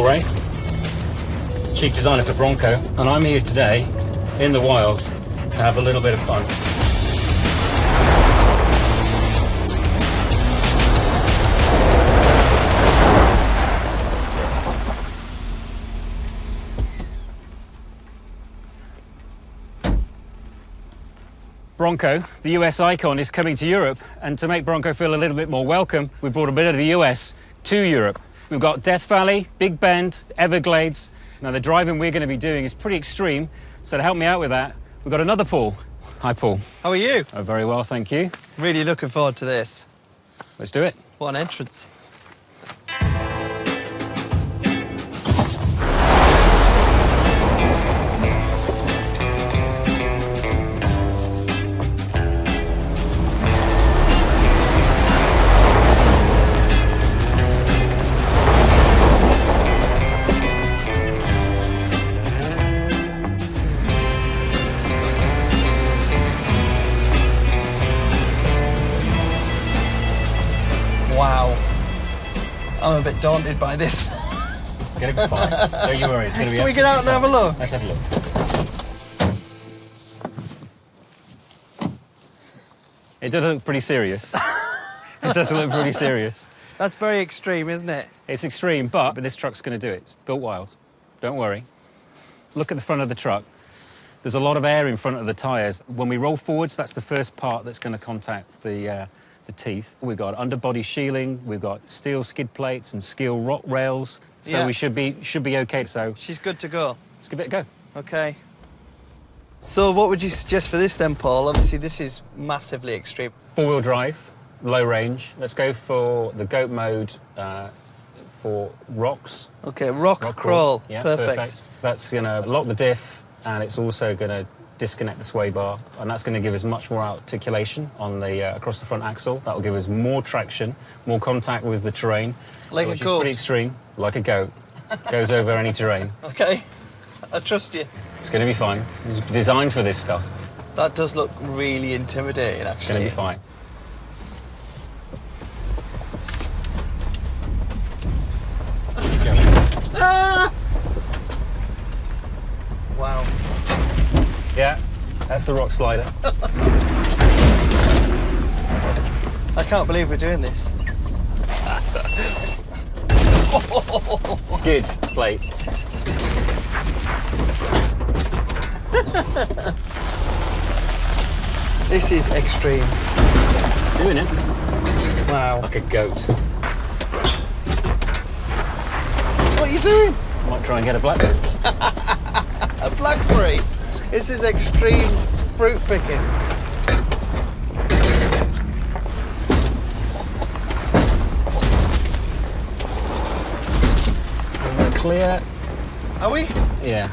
Paul Ray, Chief Designer for Bronco, and I'm here today in the wild to have a little bit of fun. Bronco, the US icon, is coming to Europe, and to make Bronco feel a little bit more welcome, we brought a bit of the US to Europe. We've got Death Valley, Big Bend, Everglades. Now the driving we're going to be doing is pretty extreme, so to help me out with that, we've got another Paul. Hi Paul. How are you? Oh, very well, thank you. Really looking forward to this. Let's do it. What an entrance. Wow. I'm a bit daunted by this. It's going to be fine. Don't you worry, it's going to be Can we get out and have a look? Let's have a look. It does look pretty serious. It does look pretty serious. That's very extreme, isn't it? It's extreme, but this truck's going to do it. It's built wild. Don't worry. Look at the front of the truck. There's a lot of air in front of the tyres. When we roll forwards, that's the first part that's going to contact the teeth. We've got underbody shielding, we've got steel skid plates and steel rock rails, so Yeah. we should be okay. So She's good to go. let's give it a go. Okay. So what would you suggest for this then, Paul? Obviously this is massively extreme. Four-wheel drive, low range. Let's go for the goat mode for rocks. Okay, rock crawl. Yeah, Perfect. That's going to lock the diff, and it's also going to disconnect the sway bar, and that's going to give us much more articulation on the across the front axle. That will give us more traction, more contact with the terrain. Like a which goat. is pretty extreme, like a goat. Goes over any terrain. Okay, I trust you. It's going to be fine. It's designed for this stuff. That does look really intimidating, actually. It's going to be fine. Ah! Wow. Yeah, that's the rock slider. I can't believe we're doing this. Skid plate. This is extreme. It's doing it. Wow. Like a goat. What are you doing? Might try and get a blackberry. A blackberry. This is extreme fruit picking. We're clear. Are we? Yeah.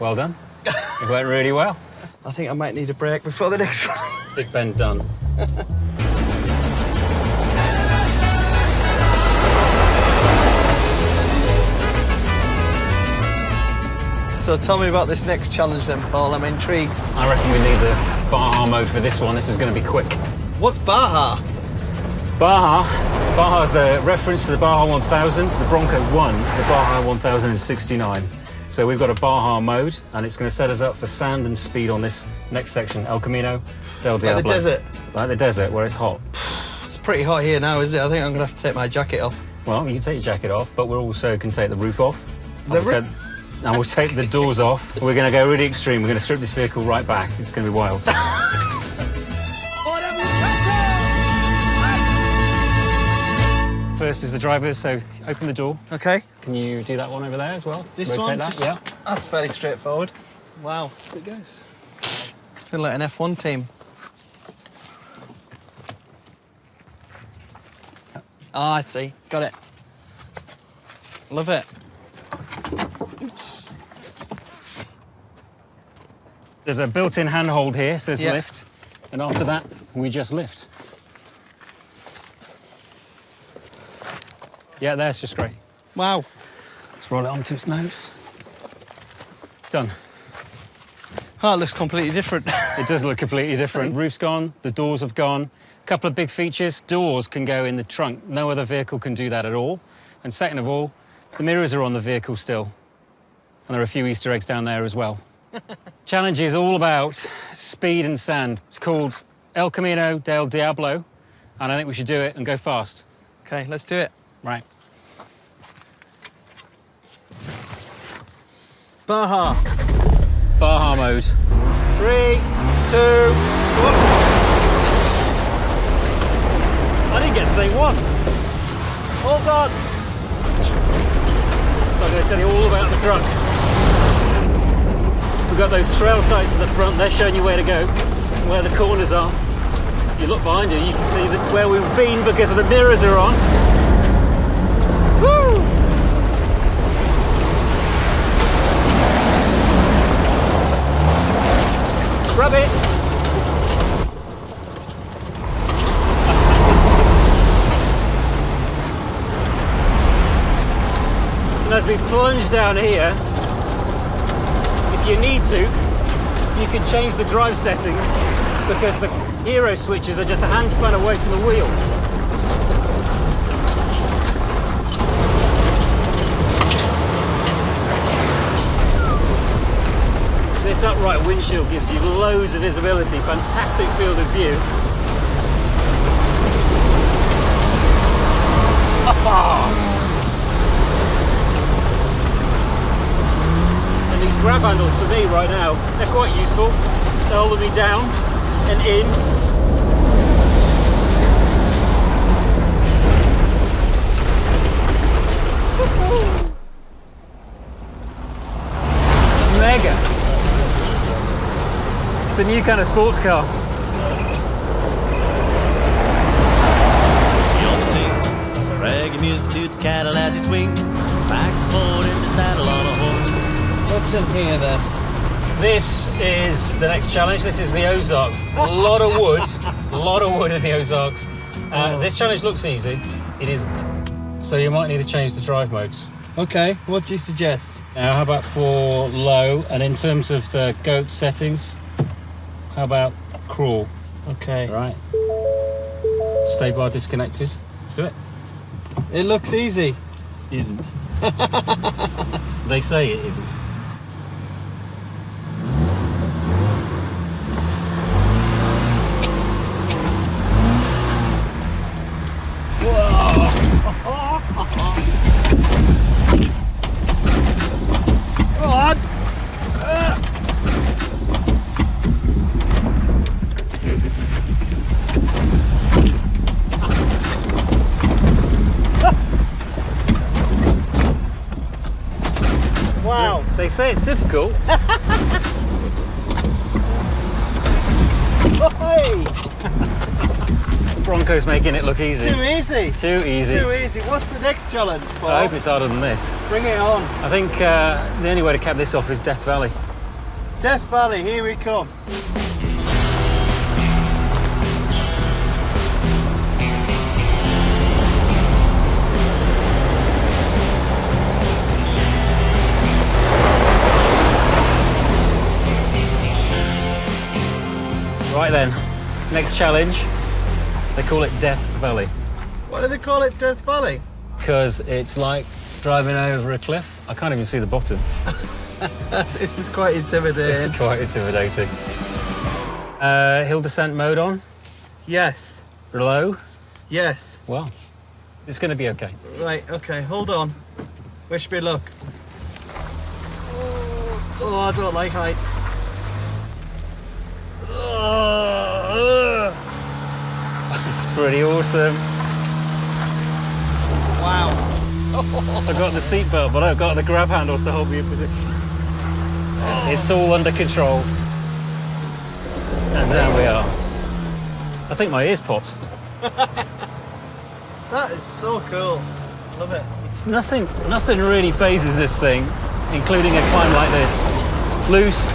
Well done. It went really well. I think I might need a break before the next one. Big Bend done. So tell me about this next challenge then, Paul. I'm intrigued. I reckon we need the Baja mode for this one. This is going to be quick. What's Baja? Baja is the reference to the Baja 1000. The Bronco won the Baja 1069. So we've got a Baja mode, and it's going to set us up for sand and speed on this next section, El Camino del Diablo. Like the desert? Like the desert, where it's hot. It's pretty hot here now, isn't it? I think I'm going to have to take my jacket off. Well, you can take your jacket off, but we also can take the roof off. The And we'll take the doors off. We're going to go really extreme. We're going to strip this vehicle right back. It's going to be wild. First is the driver, so open the door. Okay. Can you do that one over there as well? This Rotate one? that, Just- yeah. That's fairly straightforward. Wow. There it goes. Feel like an F1 team. Ah, I see. Got it. Love it. Oops. There's a built-in handhold here, says Yeah. lift. And after that, we just lift. Yeah, that's just great. Wow. Let's roll it onto its nose. Done. Oh, it looks completely different. It does look completely different. Roof's gone, the doors have gone. A couple of big features. Doors can go in the trunk. No other vehicle can do that at all. And second of all, The mirrors are on the vehicle still. And there are a few Easter eggs down there as well. Challenge is all about speed and sand. It's called El Camino del Diablo, and I think we should do it and go fast. Okay, let's do it. Right. Baja. Baja mode. 3, 2, 1. I didn't get to say 1. Hold on. So I'm going to tell you all about the truck. We've got those trail sights at the front. They're showing you where to go, where the corners are. If you look behind you, you can see where we've been because the mirrors are on. Woo! Grab it. And as we plunge down here, if you need to, you can change the drive settings because the hero switches are just a handspan away from the wheel. This upright windshield gives you loads of visibility, fantastic field of view. And these grab handles for me right now, they're quite useful. They're holding me down and in. Mega. It's a new kind of sports car. Beyond the scenes, reggae music to the cattle as he swings back and forward in the saddle on a horse. What's in here then? This is the next challenge. This is the Ozarks. A lot of wood. A lot of wood in the Ozarks. This challenge looks easy. It isn't. So you might need to change the drive modes. Okay, what do you suggest? Now, how about for low? And in terms of the goat settings, how about crawl? Okay. All right. Stay bar disconnected. Let's do it. It looks easy. Isn't. They say it isn't. God! Wow. They say it's difficult. Hey! Bronco's making it look easy. Too easy. Too easy. Too easy. What's the next challenge, Paul? I hope it's harder than this. Bring it on. I think the only way to cap this off is Death Valley. Death Valley, here we come. Right then, next challenge. They call it Death Valley Why do they call it Death Valley? because it's like driving over a cliff. I can't even see the bottom. This is quite intimidating. It's quite intimidating. Hill descent mode on, Yes. low. Yes. Well, it's going to be okay. Right, okay, hold on. Wish me luck. Oh, I don't like heights. It's pretty awesome. Wow. I've got the seatbelt, but I've got the grab handles to hold me in position. It's all under control. And there we are. I think my ears popped. That is so cool. Love it. It's nothing really phases this thing, including a climb like this. Loose,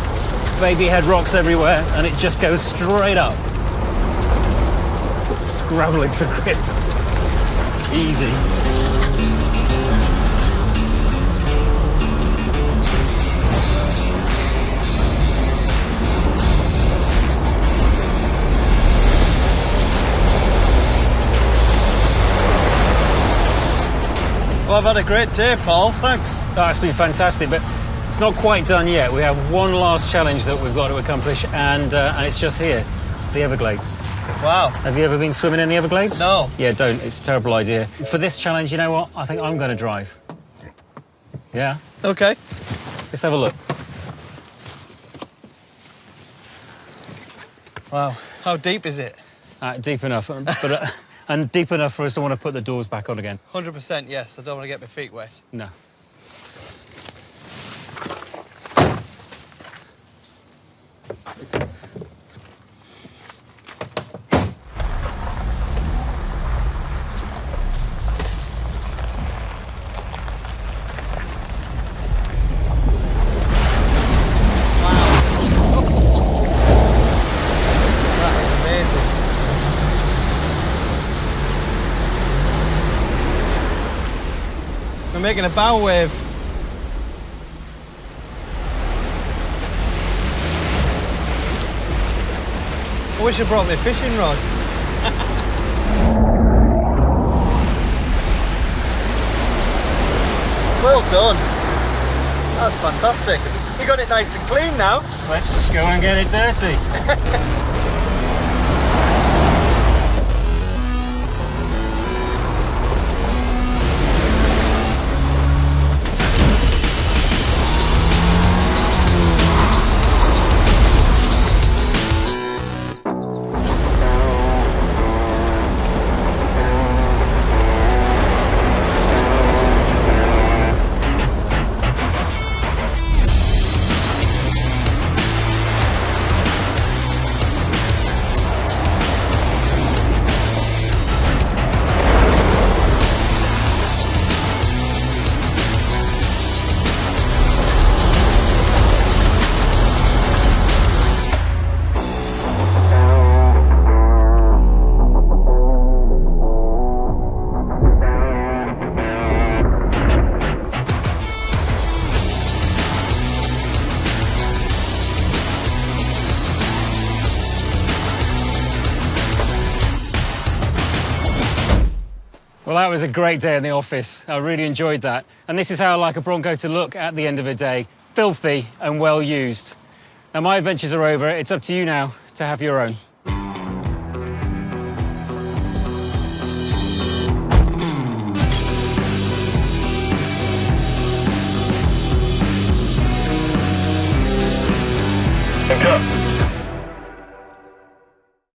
baby head rocks everywhere, and it just goes straight up. Scrabbling for grip. Easy. Well, I've had a great day, Paul. Thanks. That's been fantastic, but it's not quite done yet. We have one last challenge that we've got to accomplish, and it's just here, the Everglades. Wow. Have you ever been swimming in the Everglades? No. Yeah, don't. It's a terrible idea. For this challenge, you know what? I think I'm going to drive. Yeah? Okay. Let's have a look. Wow. How deep is it? Deep enough, but and deep enough for us to want to put the doors back on again. 100% yes. I don't want to get my feet wet. No. We're making a bow wave. I wish I brought my fishing rod. Well done. That's fantastic. We got it nice and clean now. Let's go and get it dirty. Well, that was a great day in the office. I really enjoyed that. And this is how I like a Bronco to look at the end of a day. Filthy and well used. Now, my adventures are over. It's up to you now to have your own. Cut.